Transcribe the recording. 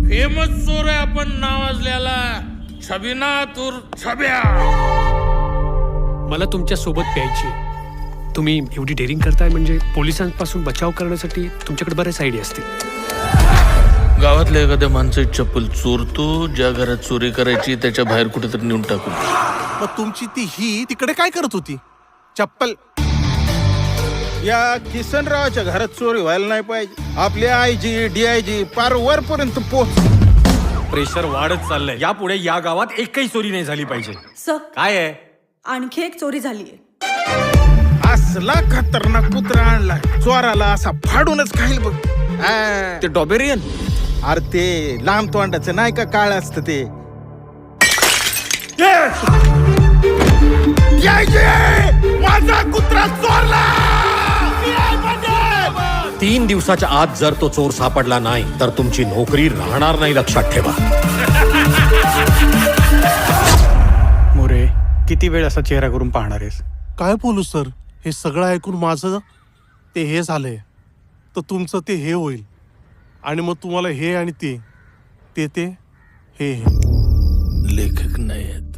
Famous चोर आहे आपण नावाजल्याला छबिनातूर छब्या. मला तुमच्या सोबत प्यायची. तुम्ही एवढी डेअरिंग करताय म्हणजे पोलिसांपासून बचाव करण्यासाठी तुमच्याकडे बरेच आयडिया असतील. गावातल्या एखाद्या माणसाची चप्पल चोरतो, ज्या घरात चोरी करायची त्याच्या बाहेर कुठेतरी नेऊन टाकू. मग तुमची ही तिकडे काय करत होती? चप्पल या किसनरावच्या घरात चोरी व्हायला नाही पाहिजे. आपले आयजी DIG पार वरपर्यंत पोहोच. प्रेशर वाढत चाललंय. यापुढे या गावात एकही चोरी नाही झाली पाहिजे. सर, काय आहे? आणखी एक चोरी झालीये. असला खतरनाक कुत्रा आणला, चोराला असा फाडूनच खाईल बघ. ते डॉबेरियन. अरे ते लांब तोंडाचं नाही का, काळ असत ते. माझा कुत्रा चोरला. 3 दिवसाच्या आत जर तो चोर सापडला नाही तर तुमची नोकरी राहणार नाही, लक्षात ठेवा. मोरे, किती वेळ असा चेहरा करून पाहणार आहेस? काय बोलू सर? हे सगळं ऐकून माझं ते हे झालंय, तर तुमचं ते हे होईल. आणि मग तुम्हाला हे आणि ते हे लेखक नाही आहेत.